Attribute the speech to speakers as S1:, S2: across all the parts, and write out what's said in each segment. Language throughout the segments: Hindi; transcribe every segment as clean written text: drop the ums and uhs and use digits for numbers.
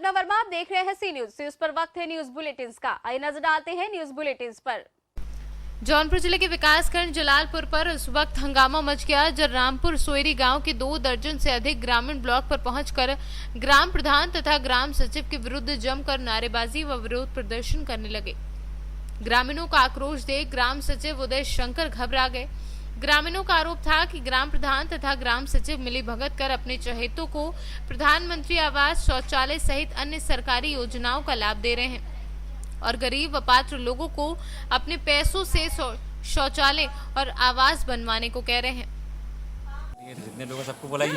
S1: श्वेता वर्मा, आप देख रहे हैं सी न्यूज पर वक्त है न्यूज बुलेटिन का। आइए नजर डालते हैं न्यूज बुलेटिन पर।
S2: जौनपुर जिले के विकासखंड जलालपुर पर उस वक्त हंगामा मच गया जब रामपुर सोयरी गांव के 2 दर्जन से अधिक ग्रामीण ब्लॉक पर पहुंचकर ग्राम प्रधान तथा ग्राम सचिव के विरुद्ध जमकर नारेबाजी व विरोध प्रदर्शन करने लगे। ग्रामीणों का आक्रोश देख ग्राम सचिव उदय शंकर घबरा गए। ग्रामीणों का आरोप था कि ग्राम प्रधान तथा ग्राम सचिव मिलीभगत कर अपने चहेतों को प्रधानमंत्री आवास, शौचालय सहित अन्य सरकारी योजनाओं का लाभ दे रहे हैं और गरीब व पात्र लोगों को अपने पैसों से शौचालय और आवास बनवाने को कह रहे हैं।
S3: जितने लोगों सबको बुलाया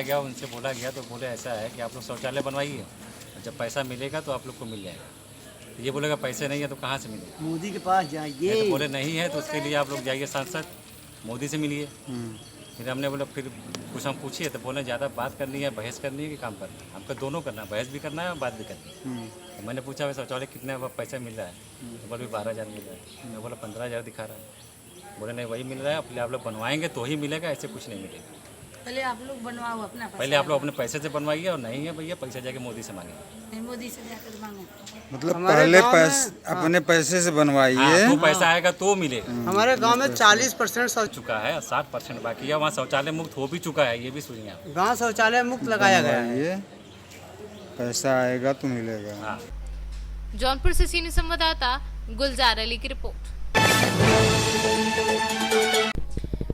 S3: गया, उनसे बोला गया तो बोले ऐसा है कि आप लोग शौचालय बनवाइए, जब पैसा मिलेगा तो आप लोग को मिल जाएगा। ये बोलेगा पैसे नहीं है तो कहाँ से मिलेगा?
S4: मोदी के पास जाइए।
S3: तो बोले नहीं है तो उसके लिए आप लोग जाइए सांसद मोदी से मिलिए। फिर हमने बोला फिर कुछ हम पूछिए तो बोले ज़्यादा बात करनी है, बहस करनी है कि काम करना है? हमको दोनों करना है, बहस भी करना है और बात भी करनी है। तो मैंने पूछा भाई शौचालय कितने पैसा मिल रहा है? तो बोले 12,000 मिल रहा है। मैं बोला 15,000 दिखा रहा है। बोले नहीं वही मिल रहा है, पहले आप लोग बनवाएंगे तो ही मिलेगा, ऐसे कुछ नहीं मिलेगा।
S5: पहले आप लोग बनवाओ अपना पैसा।
S3: पहले आप लोग अपने पैसे से बनवाइए और नहीं है भैया पैसा जाके मोदी से मांगे।
S5: नहीं, मोदी से जाकर मांगो।
S6: मतलब पहले अपने पैसे से बनवाइए,
S3: तो पैसा आएगा तो मिलेगा।
S4: हमारे गांव में 40%
S3: हो चुका है, 60% बाकी है। वहाँ शौचालय मुक्त हो भी चुका है, ये भी सुनिए आप।
S4: गांव शौचालय मुक्त लगाया गया है।
S6: पैसा आएगा तो मिलेगा।
S3: हाँ।
S2: जौनपुर से सीनियर संवाददाता गुलजार अली की रिपोर्ट।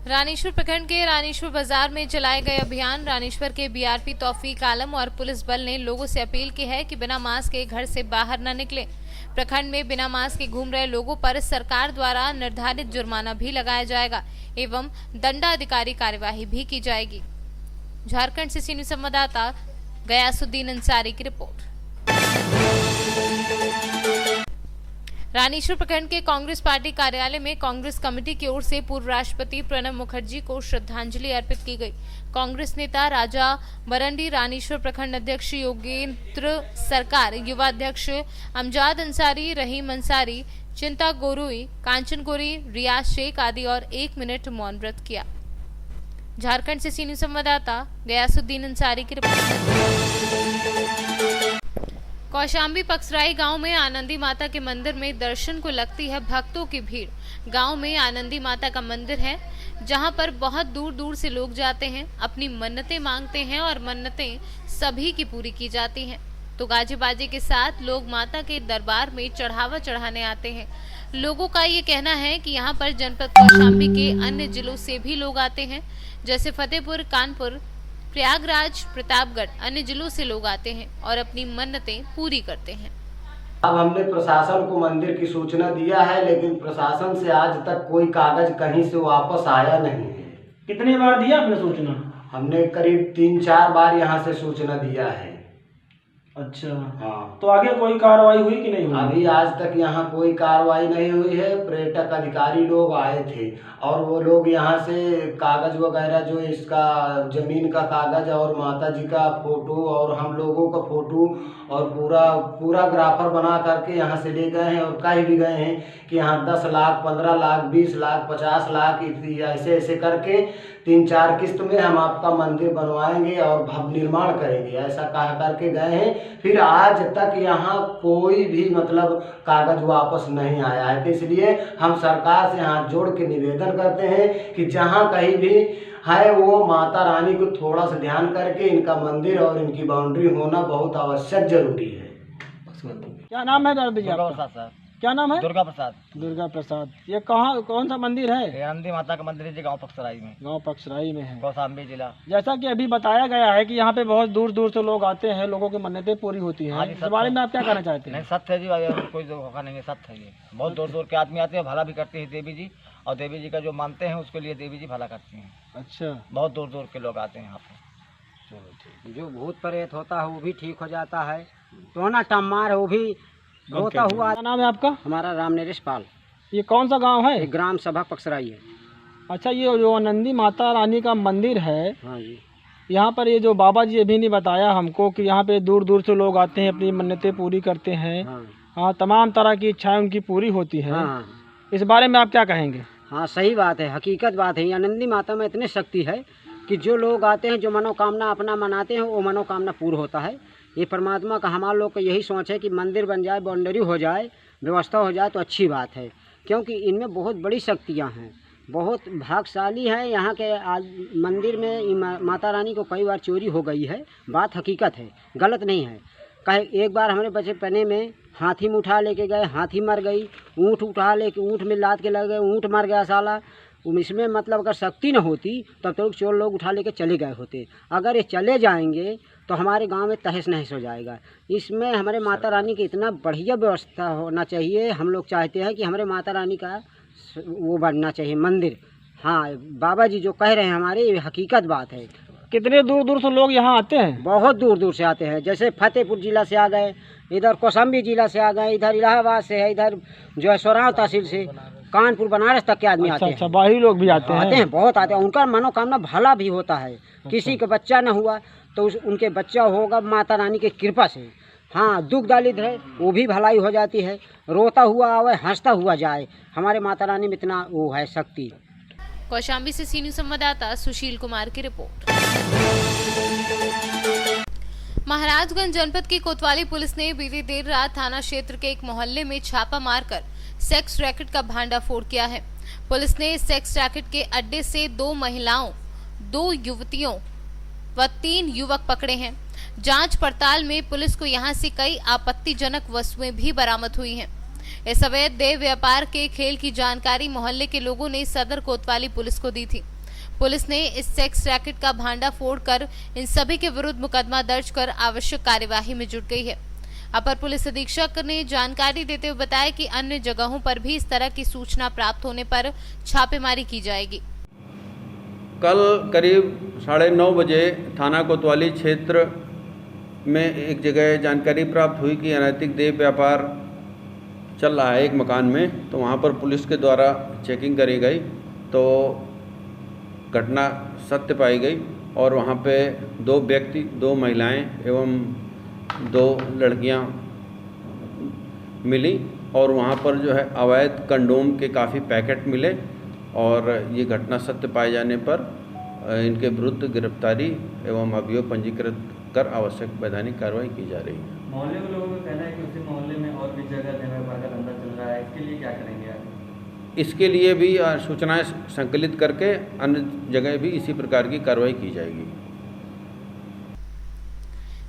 S2: रानीश्वर प्रखंड के रानीश्वर बाजार में चलाए गए अभियान रानीश्वर के बीआरपी तौफीक आलम और पुलिस बल ने लोगों से अपील की है कि बिना मास्क के घर से बाहर न निकलें। प्रखंड में बिना मास्क के घूम रहे लोगों पर सरकार द्वारा निर्धारित जुर्माना भी लगाया जाएगा एवं दंडाधिकारी कार्यवाही भी की जाएगी। झारखंड से सीनियर संवाददाता गयासुद्दीन अंसारी की रिपोर्ट। रानीश्वर प्रखंड के कांग्रेस पार्टी कार्यालय में कांग्रेस कमेटी की ओर से पूर्व राष्ट्रपति प्रणब मुखर्जी को श्रद्धांजलि अर्पित की गई। कांग्रेस नेता राजा मरंडी, रानीश्वर प्रखंड अध्यक्ष योगेंद्र सरकार, युवा अध्यक्ष अमजाद अंसारी, रहीम अंसारी, चिंता गोरुई, कांचन गोरी, रियाज शेख आदि और 1 मिनट मौन व्रत किया। झारखंड से सीनियर संवाददाता गयासुद्दीन अंसारी की रिपोर्ट। कौशाम्बी पक्सराई गांव में आनंदी माता के मंदिर में दर्शन को लगती है भक्तों की भीड़। गांव में आनंदी माता का मंदिर है जहां पर बहुत दूर दूर से लोग जाते हैं, अपनी मन्नतें मांगते हैं और मन्नतें सभी की पूरी की जाती हैं। तो गाजे बाजे के साथ लोग माता के दरबार में चढ़ावा चढ़ाने आते हैं। लोगों का ये कहना है कि यहाँ पर जनपद कौशाम्बी के अन्य जिलों से भी लोग आते हैं, जैसे फतेहपुर, कानपुर, प्रयागराज, प्रतापगढ़, अन्य जिलों से लोग आते हैं और अपनी मन्नतें पूरी करते हैं।
S7: अब हमने प्रशासन को मंदिर की सूचना दिया है, लेकिन प्रशासन से आज तक कोई कागज कहीं से वापस आया नहीं है।
S8: कितनी बार दिया आपने सूचना?
S7: हमने करीब 3-4 बार यहाँ से सूचना दिया है।
S8: अच्छा,
S7: हाँ।
S8: तो आगे कोई कार्रवाई हुई कि नहीं हुई?
S7: अभी आज तक यहाँ कोई कार्रवाई नहीं हुई है। पर्यटक अधिकारी लोग आए थे और वो लोग यहाँ से कागज वगैरह जो इसका जमीन का कागज और माता जी का फोटो और हम लोगों का फोटो और पूरा ग्राफर बना करके यहाँ से ले गए हैं और कह भी गए हैं कि यहाँ 10 लाख, 15 लाख, 20 लाख, 50 लाख ऐसे ऐसे करके 3-4 किस्त में हम आपका मंदिर बनवाएंगे और भव्य निर्माण करेंगे, ऐसा कह करके गए हैं। फिर आज तक यहाँ कोई भी मतलब कागज वापस नहीं आया है। तो इसलिए हम सरकार से हाथ जोड़ के निवेदन करते हैं कि जहाँ कहीं भी है वो माता रानी को थोड़ा सा ध्यान करके इनका मंदिर और इनकी बाउंड्री होना बहुत आवश्यक जरूरी है।
S8: क्या नाम है दादा जी आपका?
S4: सर,
S8: क्या नाम है?
S4: दुर्गा प्रसाद।
S8: दुर्गा प्रसाद। ये कहाँ, कौन सा मंदिर है?
S4: आनंदी माता का मंदिर है जी, गाँव पक्सराई में।
S8: गाँव पक्सराई में है,
S4: कौशाम्बी जिला।
S8: जैसा कि अभी बताया गया है कि यहाँ पे बहुत दूर दूर से लोग आते हैं, लोगों की मन्नतें पूरी होती हैं। इस बारे में आप क्या कहना चाहते हैं?
S4: नहीं, सत्य है जी, कोई धोखा नहीं है, सत्य है। ये बहुत दूर दूर के आदमी आते हैं, भला भी करते हैं देवी जी, और देवी जी का जो मानते हैं उसके लिए देवी जी भला करती हैं।
S8: अच्छा,
S4: बहुत दूर दूर के लोग आते हैं यहाँ पे।
S8: चलो ठीक।
S9: जो भूत प्रेत होता है वो भी ठीक हो जाता है, टोना टमार है वो भी होता हुआ।
S8: क्या नाम है आपका?
S9: हमारा रामनरेश पाल।
S8: ये कौन सा गांव है?
S9: ग्राम सभा पक्सराई है।
S8: अच्छा, ये जो आनंदी माता रानी का मंदिर है,
S9: हाँ जी,
S8: यहाँ पर ये जो बाबा जी अभी ने बताया हमको कि यहाँ पे दूर दूर से लोग आते हैं, अपनी मन्नतें पूरी करते हैं। हाँ, तमाम तरह की इच्छाएं उनकी पूरी होती हैं।
S9: हाँ,
S8: इस बारे में आप क्या कहेंगे?
S9: हाँ, सही बात है, हकीकत बात है। आनंदी माता में इतनी शक्ति है कि जो लोग आते हैं, जो मनोकामना अपना मनाते हैं, वो मनोकामना पूर्ण होता है। ये परमात्मा का हमारे लोग का यही सोच है कि मंदिर बन जाए, बाउंड्री हो जाए, व्यवस्था हो जाए तो अच्छी बात है, क्योंकि इनमें बहुत बड़ी शक्तियाँ हैं, बहुत भाग्यशाली हैं। यहाँ के मंदिर में माता रानी को कई बार चोरी हो गई है, बात हकीकत है, गलत नहीं है। कहे एक बार हमारे बचपने में हाथी में उठा लेके गए, हाथी मर गई, ऊँट उठा लेके ऊँट में लाद के लग गए, ऊँट मर गया साला। इसमें मतलब अगर शक्ति न होती तब तो चोर लोग उठा लेके चले गए होते। अगर ये चले जाएंगे तो हमारे गांव में तहस नहस हो जाएगा। इसमें हमारे माता रानी की इतना बढ़िया व्यवस्था होना चाहिए। हम लोग चाहते हैं कि हमारे माता रानी का वो बनना चाहिए मंदिर। हाँ, बाबा जी जो कह रहे हैं हमारे, ये हकीकत बात है।
S8: कितने दूर दूर से लोग यहाँ आते हैं?
S9: बहुत दूर दूर से आते हैं, जैसे फतेहपुर जिला से आ गए, इधर कौशाम्बी जिला से आ गए, इधर इलाहाबाद से है, इधर जो है सोराव तहसील से, कानपुर बनारस तक के आदमी आते हैं।
S8: अच्छा, बाहरी लोग भी आते हैं?
S9: बहुत आते हैं। उनका मनोकामना भला भी होता है। किसी का बच्चा न हुआ तो उनके बच्चा होगा माता रानी की कृपा से। हाँ, दुख दलित है वो भी भलाई हो जाती है, रोता हुआ आवे, हंसता हुआ जाए। हमारे माता रानी में इतना वो है शक्ति।
S2: कौशाम्बी से सी न्यूज़ संवाददाता सुशील कुमार की रिपोर्ट। महाराजगंज जनपद की कोतवाली पुलिस ने बीती देर रात थाना क्षेत्र के एक मोहल्ले में छापा मारकर सेक्स रैकेट का भांडाफोड़ किया है। पुलिस ने सेक्स रैकेट के अड्डे से 2 महिलाओं, 2 युवतियों व 3 युवक पकड़े हैं। जांच पड़ताल में पुलिस को यहां से कई आपत्तिजनक वस्तुएं भी बरामद हुई हैं। इस अवैध देह व्यापार के खेल की जानकारी मोहल्ले के लोगों ने सदर कोतवाली पुलिस को दी थी। पुलिस ने इस सेक्स रैकेट का भांडाफोड़ कर इन सभी के विरुद्ध मुकदमा दर्ज कर आवश्यक कार्यवाही में जुट गई है। अपर पुलिस अधीक्षक ने जानकारी देते हुए बताया कि अन्य जगहों पर भी इस तरह की सूचना प्राप्त होने पर छापेमारी की जाएगी।
S10: कल करीब 9:30 बजे थाना कोतवाली क्षेत्र में एक जगह जानकारी प्राप्त हुई कि अनैतिक देह व्यापार चल रहा है एक मकान में। तो वहाँ पर पुलिस के द्वारा चेकिंग करी गई तो घटना सत्य पाई गई और वहाँ पे 2 व्यक्ति, 2 महिलाएं एवं 2 लड़कियाँ मिली और वहाँ पर जो है अवैध कंडोम के काफ़ी पैकेट मिले और ये घटना सत्य पाए जाने पर इनके विरुद्ध गिरफ्तारी एवं अभियोग पंजीकृत कर आवश्यक वैधानिक कार्रवाई की जा रही है।
S11: मोहल्ले के लोगों का कहना है कि उसी मोहल्ले में और भी जगह देह व्यापार का धंधा चल रहा है, इसके लिए क्या करेंगे आप?
S10: इसके लिए भी सूचनाएं संकलित करके अन्य जगह भी इसी प्रकार की कार्रवाई की जाएगी।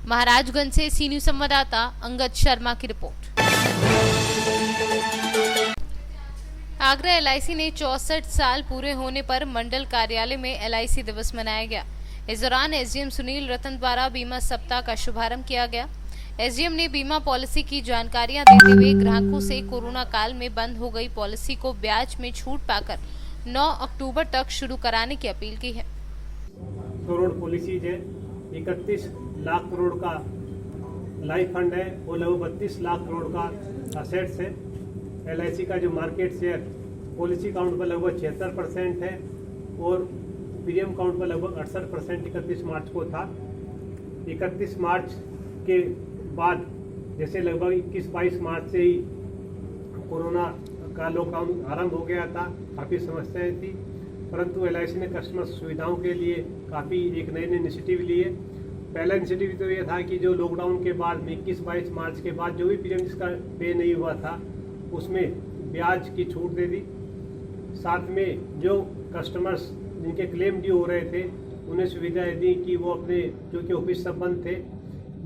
S2: महाराजगंज से सी न्यूज़ संवाददाता अंगद शर्मा की रिपोर्ट। आगरा एलआईसी ने 64 साल पूरे होने पर मंडल कार्यालय में एलआईसी दिवस मनाया गया। इस दौरान एसडीएम सुनील रतन द्वारा बीमा सप्ताह का शुभारंभ किया गया। एसडीएम ने बीमा पॉलिसी की जानकारियां देते हुए ग्राहकों से कोरोना काल में बंद हो गई पॉलिसी को ब्याज में छूट पाकर 9 अक्टूबर तक शुरू कराने की अपील की है।
S12: करोड़ पॉलिसीज है, 31 लाख करोड़ का लाइफ फंड है और लगभग 32 लाख करोड़ का असेट्स है। एलआईसी का जो मार्केट शेयर पॉलिसी काउंट पर लगभग 76% है और प्रीमियम काउंट पर लगभग 68% 31 मार्च को था। 31 मार्च के बाद जैसे लगभग 21-22 मार्च से ही कोरोना का लॉकडाउन आरंभ हो गया था, काफ़ी समस्याएं थी, परंतु एलआईसी ने कस्टमर सुविधाओं के लिए काफ़ी एक नए इनिशिएटिव लिए। पहला इनिशिएटिव तो ये था कि जो लॉकडाउन के बाद 21-22 मार्च के बाद जो भी प्रीमियम जिसका पे नहीं हुआ था उसमें ब्याज की छूट दे दी। साथ में जो कस्टमर्स जिनके क्लेम ड्यू हो रहे थे उन्हें सुविधाएं दी कि वो अपने क्योंकि ऑफिस सब बंद थे,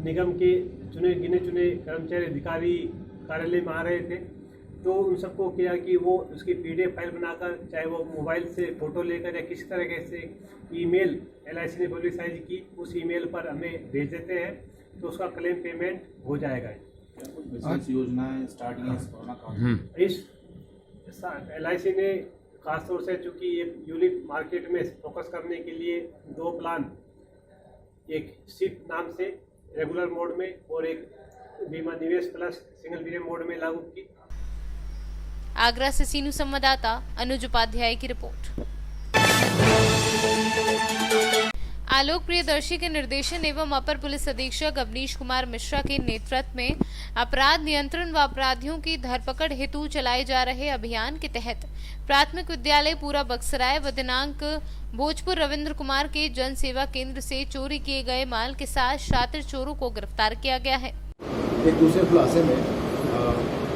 S12: निगम के गिने चुने कर्मचारी अधिकारी कार्यालय में आ रहे थे, तो उन सबको किया कि वो उसकी PDF फाइल बनाकर चाहे वो मोबाइल से फ़ोटो लेकर या किसी तरह से ईमेल एलआईसी ने पब्लिसाइज की उस ईमेल पर हमें भेज देते हैं तो उसका क्लेम पेमेंट हो जाएगा।
S13: योजनाएं स्टार्ट की
S12: इस एलआईसी ने खासतौर से चूँकि ये यूनिट मार्केट में फोकस करने के लिए 2 प्लान, एक सिप नाम से रेगुलर मोड में और एक बीमा निवेश प्लस सिंगल प्रीमियम मोड में लागू की।
S2: आगरा से सी न्यूज़ संवाददाता अनुज उपाध्याय की रिपोर्ट। आलोक प्रियदर्शी के निर्देशन एवं अपर पुलिस अधीक्षक अवनीश कुमार मिश्रा के नेतृत्व में अपराध नियंत्रण व अपराधियों की धरपकड़ हेतु चलाए जा रहे अभियान के तहत प्राथमिक विद्यालय पूरा बक्सराय व दिनांक भोजपुर रविंद्र कुमार के जन सेवा केंद्र से चोरी किए गए माल के साथ शातिर चोरों को गिरफ्तार किया गया है।
S13: एक दूसरे खुलासे में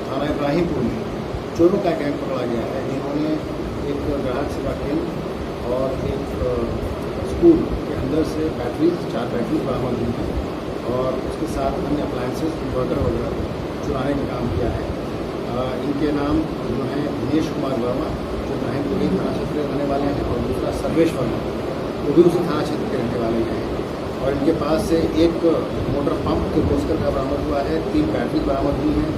S13: थाना इब्राहिमपुर में चोरों का गैंग पकड़ा गया है, जिन्होंने एक ग्राहक सेवा केंद्र और एक स्कूल के अंदर से 4 बैटरी बरामद हुई हैं और उसके साथ अन्य अप्लायंसेस इन्वर्टर वगैरह चुराने का काम किया है। इनके नाम जो हैं दिनेश कुमार वर्मा, जो इब्राहिमपुर थाना क्षेत्र के रहने वाले हैं, और दूसरा सर्वेश वर्मा, वो भी उसी थाना क्षेत्र के रहने वाले हैं। और इनके पास से एक मोटर पंप के पोस्टर का बरामद हुआ है, 3 बैटरी बरामद हुई हैं,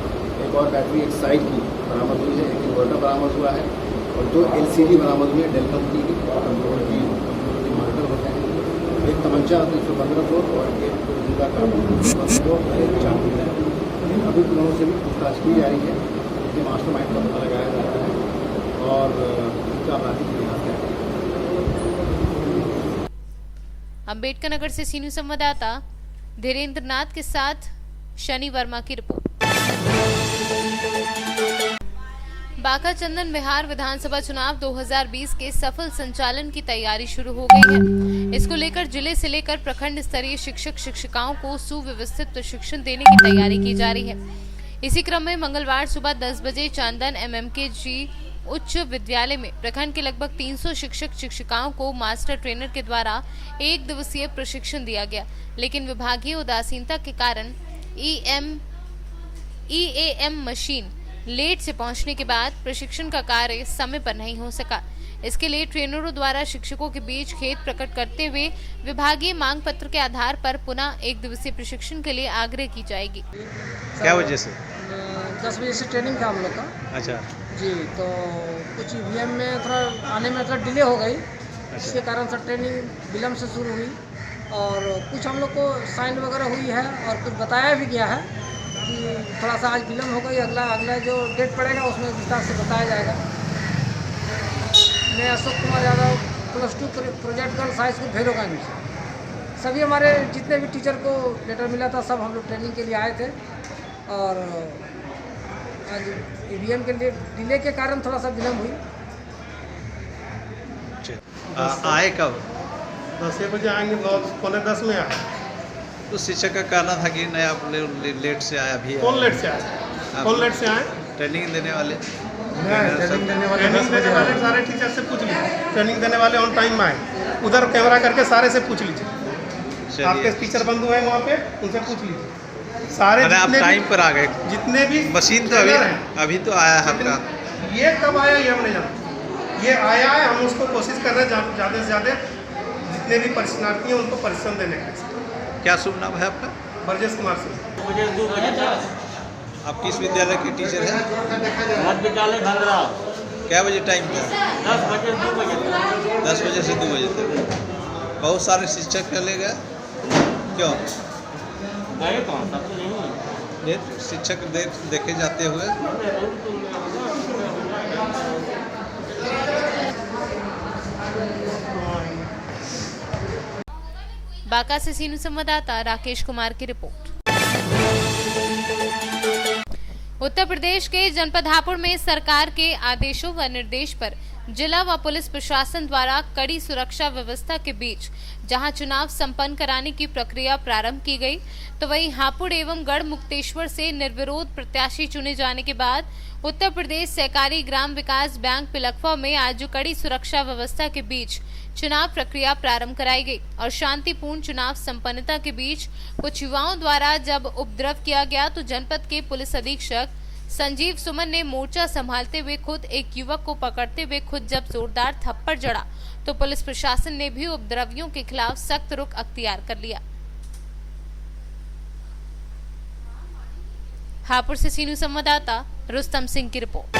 S13: एक और बैटरी एक साइड की बरामद हुई है, एक इन्वर्टर बरामद हुआ है और 2 LCD बरामद हुई है डेल कंपनी की कंट्रोल की मॉनिटर होते हैं। एक तमंचा 315 को और एक जिंदा कारतूस को और एक चाकू है। अभी लोगों से भी पूछताछ की जा रही है, इनके मास्टरमाइंड का पता लगाया जा रहा है और इनका आपराधिक इतिहास है।
S2: अम्बेडकर नगर से सीनू संवाददाता धीरेन्द्र नाथ के साथ शनि वर्मा की रिपोर्ट। बांका चंदन विहार विधानसभा चुनाव 2020 के सफल संचालन की तैयारी शुरू हो गई है। इसको लेकर जिले से लेकर प्रखंड स्तरीय शिक्षक शिक्षिकाओं को सुव्यवस्थित प्रशिक्षण देने की तैयारी की जा रही है। इसी क्रम में मंगलवार सुबह 10 बजे चांदन MMKG उच्च विद्यालय में प्रखंड के लगभग 300 शिक्षक शिक्षिकाओं को मास्टर ट्रेनर के द्वारा 1 दिवसीय प्रशिक्षण दिया गया, लेकिन विभागीय उदासीनता के कारण EAM मशीन लेट से पहुंचने के बाद प्रशिक्षण का कार्य समय पर नहीं हो सका। इसके लिए ट्रेनरों द्वारा शिक्षकों के बीच खेद प्रकट करते हुए विभागीय मांग पत्र के आधार पर पुनः 1 दिवसीय प्रशिक्षण के लिए आग्रह की जाएगी।
S14: क्या वजह से?
S8: 10 बजे से ट्रेनिंग था हम लोग का।
S14: अच्छा
S8: जी, तो कुछ EVM में थोड़ा आने में थोड़ा डिले हो गई, इसके कारण से ट्रेनिंग विलम्ब से शुरू हुई और कुछ हम लोग को साइन वगैरह हुई है और कुछ बताया भी गया है कि थोड़ा सा आज विलम्ब हो गई, अगला जो डेट पड़ेगा उसमें विस्तार से बताया जाएगा। मैं Ashok Kumar Yadav +2 project girls high school Bhairavganj से। सभी हमारे जितने भी टीचर को लेटर मिला था सब हम लोग ट्रेनिंग के लिए आए थे और आज EVM के लिए डिले के कारण थोड़ा सा विलम्ब हुई।
S14: आए कब?
S12: 10 बजे आएंगे, 9:45 में आए।
S14: तो शिक्षक का कहना था कि नहीं आप लेट से आए अभी।
S12: कौन लेट से आए? कौन लेट से आए?
S14: ट्रेनिंग देने वाले।
S12: ट्रेनिंग देने वाले सारे टीचर से पूछ लीजिए। ट्रेनिंग देने वाले ऑन टाइम में आए, उधर कैमरा करके सारे से पूछ लीजिए। आपके टीचर बंधु हैं वहाँ पे, उनसे पूछ लीजिए। सारे
S14: आप टाइम पर आ गए।
S12: जितने भी
S14: मशीन तो अभी तो आया है आपका।
S12: ये कब आया ये हम नहीं जानते, ये आया है, हम उसको कोशिश कर रहे हैं ज़्यादा से ज़्यादा जितने भी प्रशिक्षणार्थी हैं उनको परिश्रम देने का।
S14: क्या शुभ नाम है आपका?
S12: ब्रजेश कुमार सिंह।
S11: मुझे 2 बजे तक।
S14: आप किस विद्यालय के टीचर हैं?
S11: मध्य विद्यालय भंगरा।
S14: क्या बजे टाइम था?
S11: 10 बजे से 2 बजे तक।
S14: 10 बजे से 2 बजे तक। बहुत सारे शिक्षक चले गए, क्यों
S11: गए? कौन सब तो नहीं
S14: शिक्षक देखे जाते हुए।
S2: बांका से सीनू संवाददाता राकेश कुमार की रिपोर्ट। उत्तर प्रदेश के जनपद हापुड़ में सरकार के आदेशों व निर्देश पर जिला व पुलिस प्रशासन द्वारा कड़ी सुरक्षा व्यवस्था के बीच जहां चुनाव संपन्न कराने की प्रक्रिया प्रारंभ की गई, तो वहीं हापुड़ एवं गढ़ मुक्तेश्वर से निर्विरोध प्रत्याशी चुने जाने के बाद उत्तर प्रदेश सहकारी ग्राम विकास बैंक पिलखवा में आज कड़ी सुरक्षा व्यवस्था के बीच चुनाव प्रक्रिया प्रारंभ कराई गई और शांतिपूर्ण चुनाव संपन्नता के बीच कुछ युवाओं द्वारा जब उपद्रव किया गया तो जनपद के पुलिस अधीक्षक संजीव सुमन ने मोर्चा संभालते हुए खुद एक युवक को पकड़ते हुए खुद जब जोरदार थप्पड़ जड़ा तो पुलिस प्रशासन ने भी उपद्रवियों के खिलाफ सख्त रुख अख्तियार कर लिया। हापुड़ से सीनू संवाददाता रुस्तम सिंह की रिपोर्ट।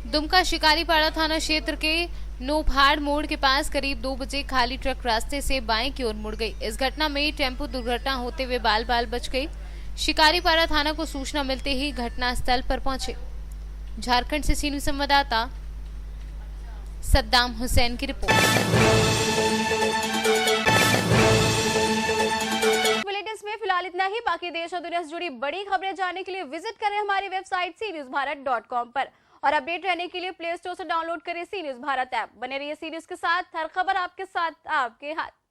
S2: दुमका शिकारीपाड़ा थाना क्षेत्र के नोपहाड़ मोड़ के पास करीब 2 बजे खाली ट्रक रास्ते से बाएं की ओर मुड़ गई। इस घटना में टेम्पो दुर्घटना होते हुए बाल बाल बच गई। शिकारीपाड़ा थाना को सूचना मिलते ही घटना स्थल पर पहुंचे। झारखंड से सीनू संवाददाता सद्दाम हुसैन की रिपोर्ट।
S1: बुलेटिन्स में फिलहाल इतना ही। बाकी देश और दुनिया से जुड़ी बड़ी खबरें जानने के लिए विजिट करें हमारी वेबसाइट cnewsbharat.com पर और अपडेट रहने के लिए प्ले स्टोर से डाउनलोड करें सी न्यूज भारत ऐप। बने रहिए सी न्यूज के साथ, हर खबर आपके साथ आपके हाथ।